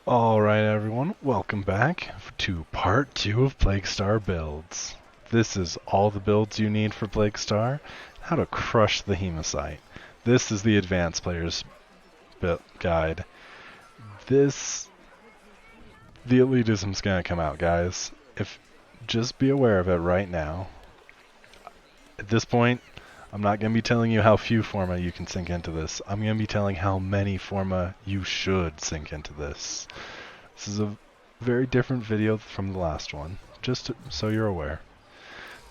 Alright everyone, welcome back to part 2 of Plague Star builds. This is all the builds you need for Plague Star, how to crush the Hemocyte. This is the advanced player's guide. The elitism's gonna come out, guys. Just be aware of it right now. At this point, I'm not going to be telling you how few forma you can sink into this. I'm going to be telling how many forma you should sink into this. This is a very different video from the last one, so you're aware.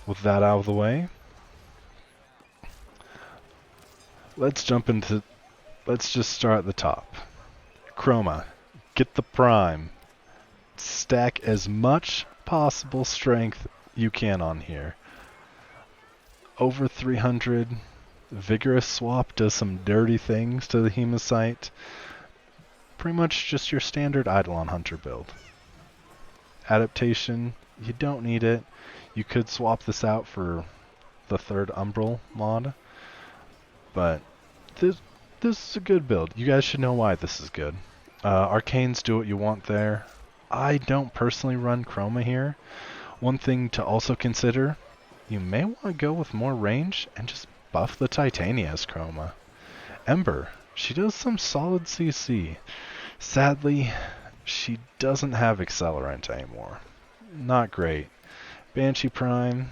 With that out of the way, let's just start at the top. Chroma, get the prime. Stack as much possible strength you can on here. Over 300. Vigorous swap does some dirty things to the Hemocyte. Pretty much just your standard Eidolon Hunter build. Adaptation, you don't need it. You could swap this out for the third Umbral mod, but this is a good build. You guys should know why this is good. Arcanes do what you want there. I don't personally run Chroma here. One thing to also consider, you may want to go with more range and just buff the Titania's Chroma. Ember, she does some solid CC. Sadly, she doesn't have Accelerant anymore. Not great. Banshee Prime,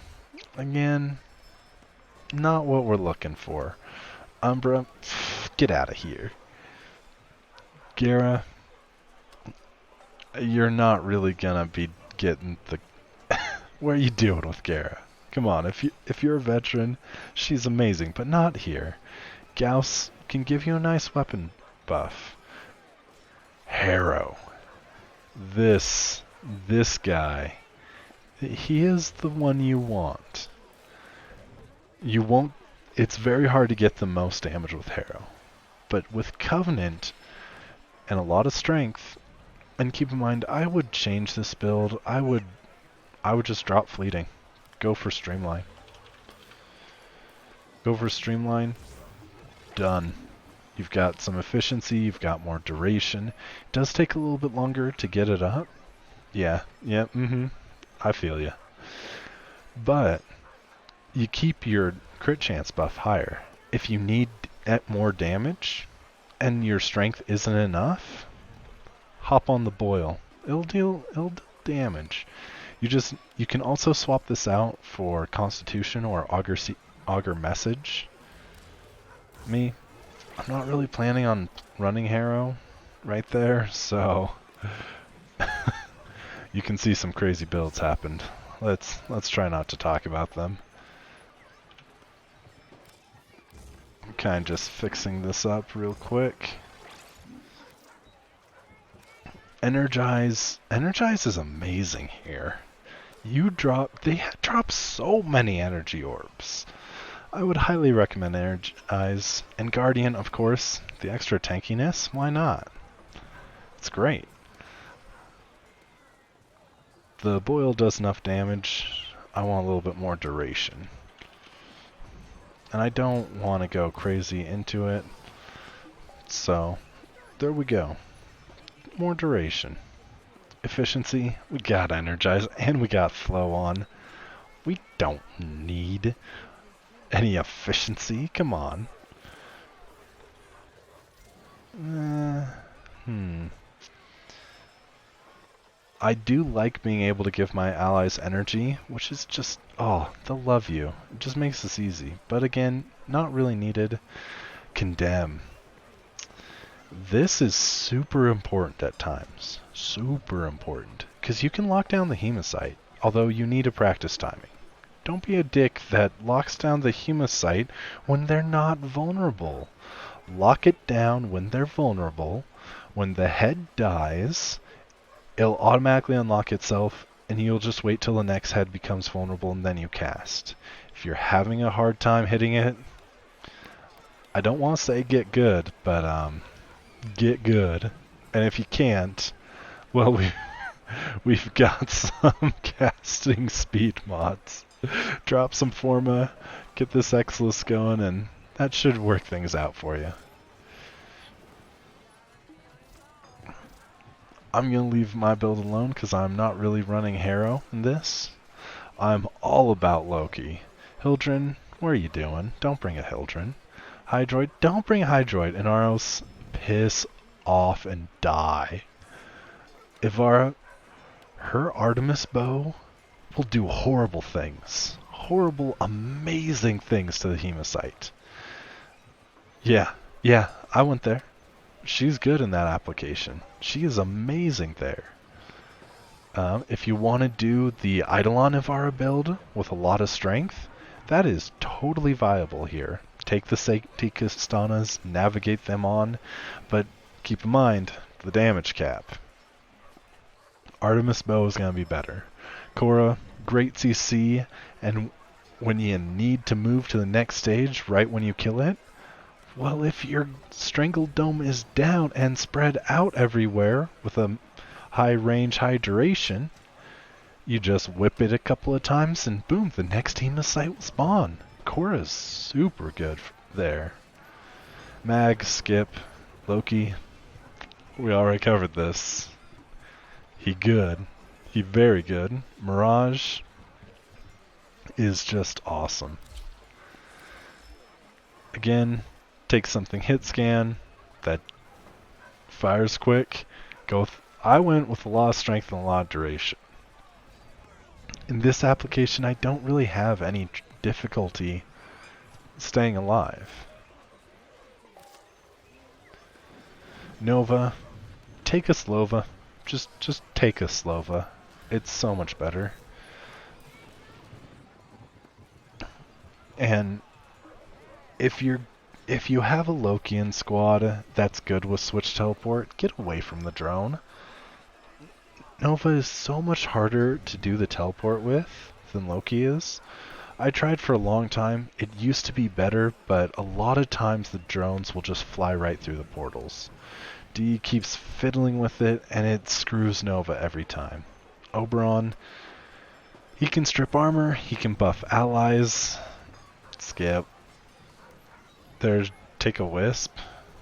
again, not what we're looking for. Umbra, get out of here. Gera, you're not really gonna be getting the... What are you doing with Gera? Come on, if you're a veteran, she's amazing, but not here. Gauss can give you a nice weapon buff. Harrow. This guy, he is the one you want. It's very hard to get the most damage with Harrow. But with Covenant and a lot of strength, and keep in mind, I would change this build. I would just drop Fleeting. Go for Streamline. Go for Streamline. Done. You've got some efficiency, you've got more duration. It does take a little bit longer to get it up. Yeah, I feel ya. But you keep your crit chance buff higher. If you need more damage and your strength isn't enough, hop on the Boil. It'll deal damage. You can also swap this out for Constitution or Augur Message. I'm not really planning on running Harrow right there, so you can see some crazy builds happened. Let's try not to talk about them. I'm kind of just fixing this up real quick. Energize is amazing here. They drop so many energy orbs. I would highly recommend Energize. And Guardian, of course, the extra tankiness, why not? It's great. The Boil does enough damage. I want a little bit more duration. And I don't want to go crazy into it. So, there we go. More duration. Efficiency, we got Energize, and we got Flow on. We don't need any efficiency, come on. I do like being able to give my allies energy, which is just, they'll love you. It just makes this easy. But again, not really needed. Condemn. This is super important at times. Super important. Because you can lock down the Hemocyte, although you need to practice timing. Don't be a dick that locks down the Hemocyte when they're not vulnerable. Lock it down when they're vulnerable. When the head dies, it'll automatically unlock itself, and you'll just wait till the next head becomes vulnerable and then you cast. If you're having a hard time hitting it, I don't want to say get good, but get good. And if you can't, well, we've got some casting speed mods. Drop some Forma, get this Exilus going, and that should work things out for you. I'm going to leave my build alone because I'm not really running Harrow in this. I'm all about Loki. Hildren, what are you doing? Don't bring a Hildren. Hydroid, don't bring a Hydroid. And Aros, piss off and die. Ivara, her Artemis bow will do horrible things. Horrible, amazing things to the Hemocyte. Yeah, I went there. She's good in that application. She is amazing there. If you want to do the Eidolon Ivara build with a lot of strength, that is totally viable here. Take the safety Kastanas, navigate them on, but keep in mind the damage cap. Artemis Bow is going to be better. Korra, great CC, and when you need to move to the next stage right when you kill it, well, if your Strangled Dome is down and spread out everywhere with a high range, high duration, you just whip it a couple of times and boom, the next Hemocyte will spawn. Korra's super good there. Mag, Skip, Loki, we already covered this. He good. He very good. Mirage is just awesome. Again, take something hit scan that fires quick. I went with a lot of strength and a lot of duration. In this application, I don't really have any difficulty staying alive. Nova, take a Slova. Just take a Slova. It's so much better. And if you have a Lokian squad that's good with switch teleport, get away from the drone. Nova is so much harder to do the teleport with than Loki is. I tried for a long time. It used to be better, but a lot of times the drones will just fly right through the portals. D keeps fiddling with it, and it screws Nova every time. Oberon, he can strip armor, he can buff allies. Skip. There's take a Wisp.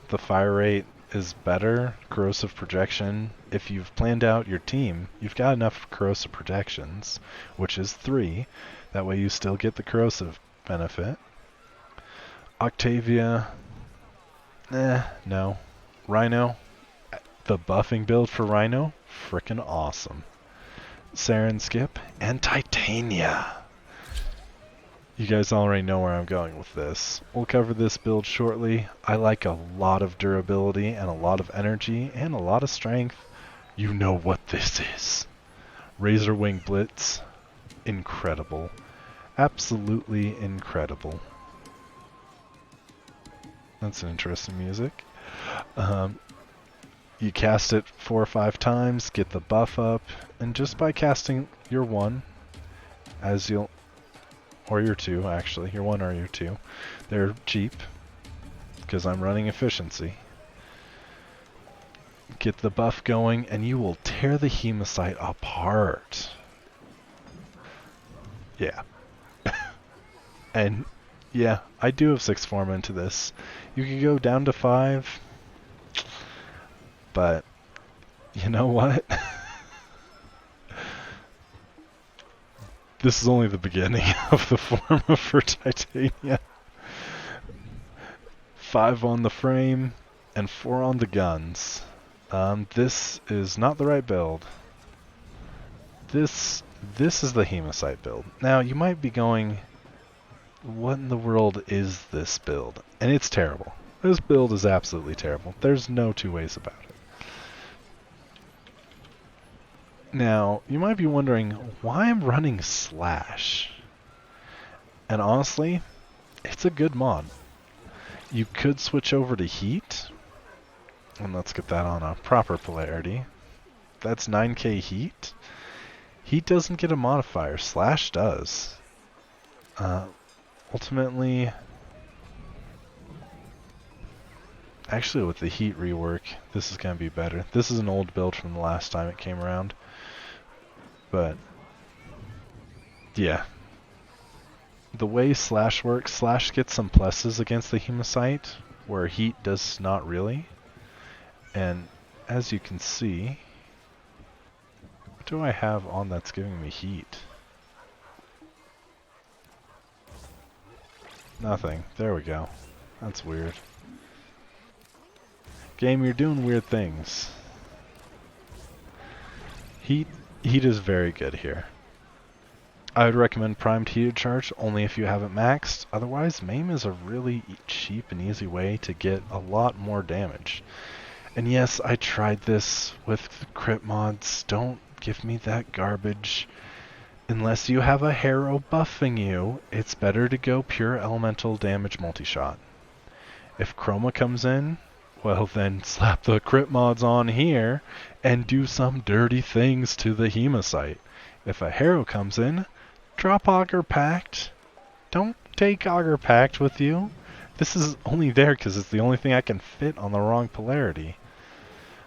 The fire rate is better. Corrosive projection. If you've planned out your team, you've got enough corrosive projections, which is 3. That way you still get the corrosive benefit. Octavia. No. Rhino. The buffing build for Rhino. Frickin' awesome. Saren, Skip, and Titania. You guys already know where I'm going with this. We'll cover this build shortly. I like a lot of durability and a lot of energy and a lot of strength. You know what this is. Razor Wing Blitz. Incredible. Absolutely incredible. That's an interesting music. You cast it 4 or 5 times, get the buff up, and just by casting your 1, or your 2 actually, your 1 or your 2, they're cheap, because I'm running efficiency. Get the buff going, and you will tear the Hemocyte apart. Yeah. And yeah, I do have 6 form into this. You could go down to 5, but you know what? This is only the beginning of the form for Titania. 5 on the frame and 4 on the guns. This is not the right build. This is the Hemocyte build. Now you might be going, what in the world is this build? And it's terrible. This build is absolutely terrible. There's no 2 ways about it. Now, you might be wondering why I'm running Slash. And honestly, it's a good mod. You could switch over to Heat. And let's get that on a proper polarity. That's 9k Heat. Heat doesn't get a modifier. Slash does. Ultimately, actually with the Heat rework, this is going to be better. This is an old build from the last time it came around. But, yeah. The way Slash works, Slash gets some pluses against the Hemocyte, where Heat does not really. And as you can see, do I have on that's giving me heat? Nothing. There we go. That's weird. Game, you're doing weird things. Heat is very good here. I would recommend primed heated charge only if you have it maxed. Otherwise, MAME is a really cheap and easy way to get a lot more damage. And yes, I tried this with the crit mods. Don't give me that garbage. Unless you have a Harrow buffing you, it's better to go pure elemental damage multi-shot. If Chroma comes in, well then slap the crit mods on here and do some dirty things to the Hemocyte. If a Harrow comes in, drop Augur Pact. Don't take Augur Pact with you. This is only there because it's the only thing I can fit on the wrong polarity.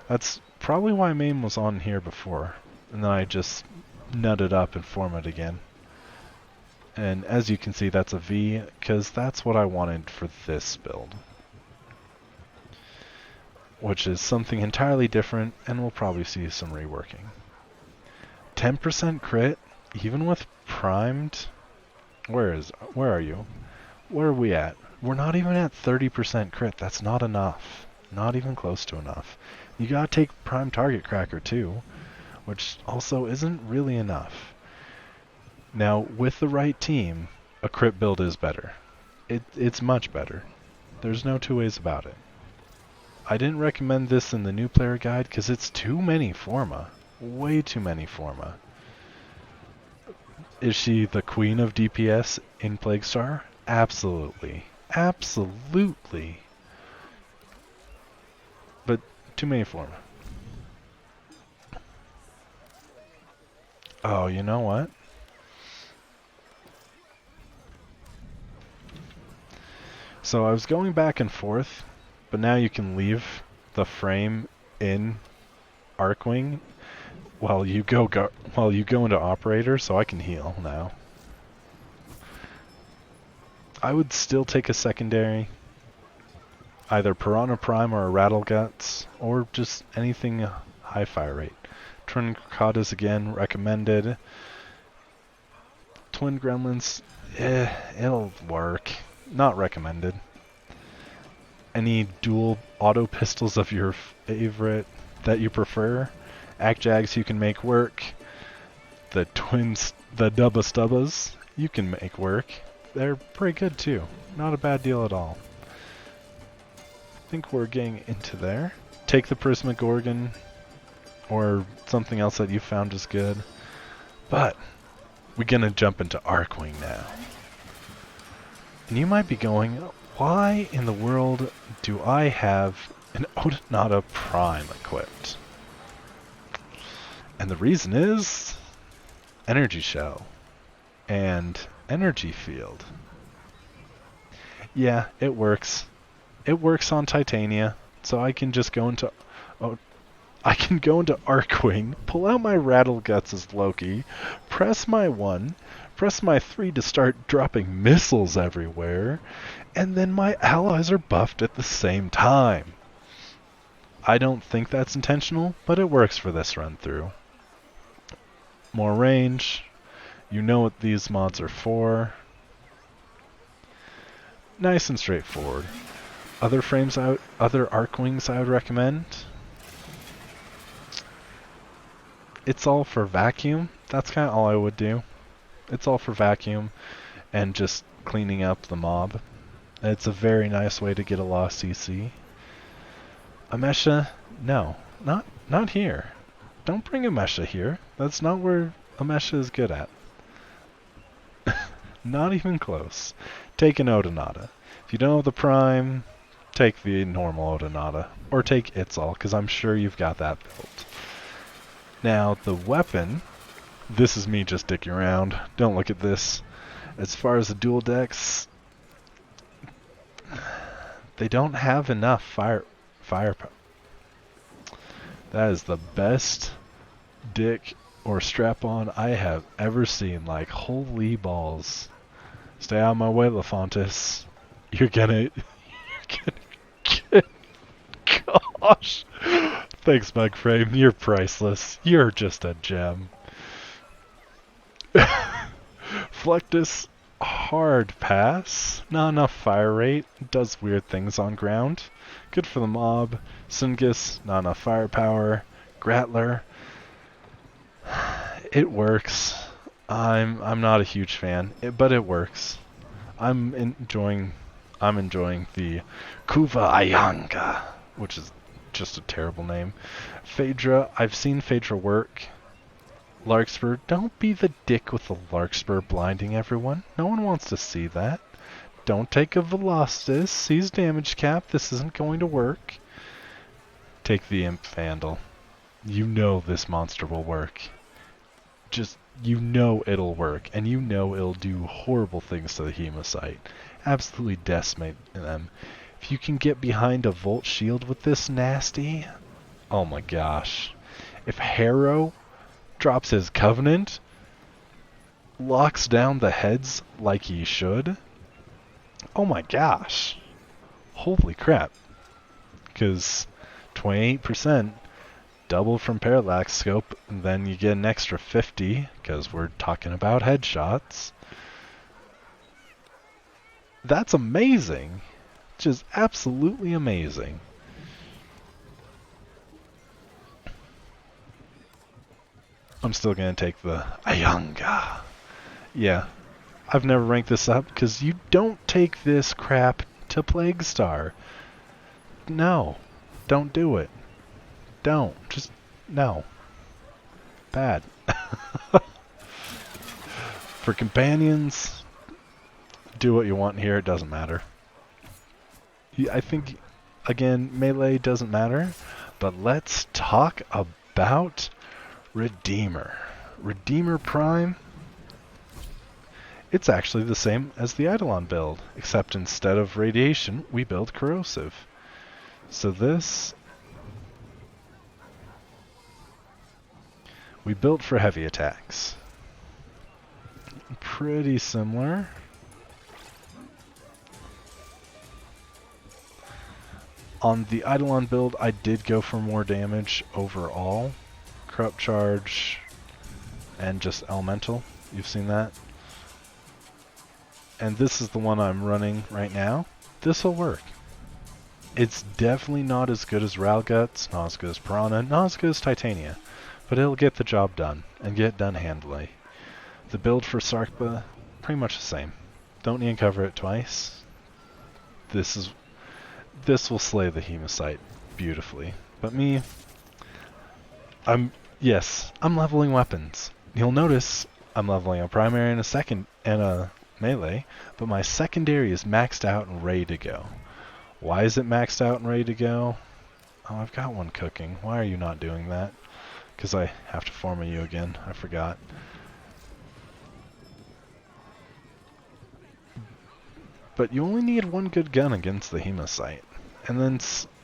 That's probably why MAME was on here before. And then I just nutted up and form it again. And as you can see, that's a V, because that's what I wanted for this build. Which is something entirely different, and we'll probably see some reworking. 10% crit, even with primed. Where are you? Where are we at? We're not even at 30% crit. That's not enough. Not even close to enough. You gotta take prime target cracker too, which also isn't really enough. Now, with the right team, a crit build is better. It's much better. There's no two ways about it. I didn't recommend this in the new player guide because it's too many Forma. Way too many Forma. Is she the queen of DPS in Plaguestar? Absolutely. Absolutely. But too many Forma. Oh, you know what? So I was going back and forth, but now you can leave the frame in Archwing while you go into Operator, so I can heal now. I would still take a secondary, either Piranha Prime or a Rattle Guts, or just anything high fire rate. Twin Krakas again recommended. Twin Gremlins, it'll work. Not recommended. Any dual auto pistols of your favorite that you prefer. Act-Jags you can make work. The Dubba Stubbas you can make work. They're pretty good too. Not a bad deal at all. I think we're getting into there. Take the Prisma Gorgon or something else that you found is good. But we're gonna jump into Archwing now. And you might be going, why in the world do I have an Odonata Prime equipped? And the reason is Energy Shell and Energy Field. Yeah, it works. It works on Titania, so I can just go into Archwing, pull out my Rattle Guts as Loki, press my 1, press my 3 to start dropping missiles everywhere, and then my allies are buffed at the same time. I don't think that's intentional, but it works for this run through. More range. You know what these mods are for. Nice and straightforward. Other Archwings I would recommend. It's all for vacuum. That's kind of all I would do. It's all for vacuum and just cleaning up the mob. It's a very nice way to get a lost CC. Amesha, no, not here. Don't bring Amesha here. That's not where Amesha is good at. Not even close. Take an Odonata. If you don't have the Prime, take the normal Odonata. Or take Itzal, because I'm sure you've got that built. Now, the weapon, this is me just dicking around. Don't look at this. As far as the dual decks, they don't have enough firepower. That is the best dick or strap-on I have ever seen. Like, holy balls. Stay out of my way, Lefantis. You're gonna get, gosh, Thanks, Mugframe. You're priceless. You're just a gem. Flectus, hard pass. Not enough fire rate. Does weird things on ground. Good for the mob. Sungus, not enough firepower. Grattler. It works. I'm not a huge fan, but it works. I'm enjoying the Kuva Ayanga, which is just a terrible name. Phaedra, I've seen Phaedra work. Larkspur, don't be the dick with the Larkspur blinding everyone. No one wants to see that. Don't take a Velocitus. Seize damage cap. This isn't going to work. Take the Imp Vandal. You know this monster will work. Just, you know it'll work, and you know it'll do horrible things to the Hemocyte. Absolutely decimate them. If you can get behind a Volt Shield with this nasty, oh my gosh. If Harrow drops his Covenant, locks down the heads like he should, oh my gosh. Holy crap. Because 28%, double from Parallax Scope, and then you get an extra 50, because we're talking about headshots. That's amazing. Just absolutely amazing. I'm still going to take the Ayanga. Yeah, I've never ranked this up because you don't take this crap to Plaguestar. No, don't do it. Don't. Just, no. Bad. For companions, do what you want here. It doesn't matter. I think, again, melee doesn't matter, but let's talk about Redeemer. Redeemer Prime, it's actually the same as the Eidolon build, except instead of radiation, we build corrosive. So this, we built for heavy attacks. Pretty similar. On the Eidolon build, I did go for more damage overall. Corrupt Charge and just Elemental. You've seen that. And this is the one I'm running right now. This will work. It's definitely not as good as Ralguts, not as good as Piranha, not as good as Titania, but it'll get the job done, and get it done handily. The build for Sarkpa, pretty much the same. Don't need to cover it twice. This will slay the Hemocyte beautifully. But me, I'm leveling weapons. You'll notice I'm leveling a primary and a second and a melee, but my secondary is maxed out and ready to go. Why is it maxed out and ready to go? Oh, I've got one cooking. Why are you not doing that? Because I have to form a you again. I forgot. But you only need one good gun against the Hemocyte. And then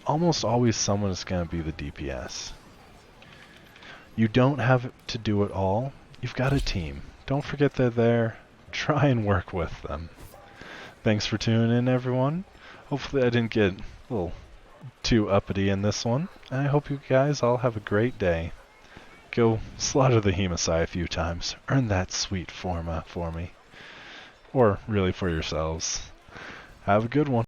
almost always someone is going to be the DPS. You don't have to do it all. You've got a team. Don't forget they're there. Try and work with them. Thanks for tuning in, everyone. Hopefully I didn't get a little too uppity in this one. And I hope you guys all have a great day. Go slaughter the Hemocyte a few times. Earn that sweet forma for me. Or really for yourselves. Have a good one.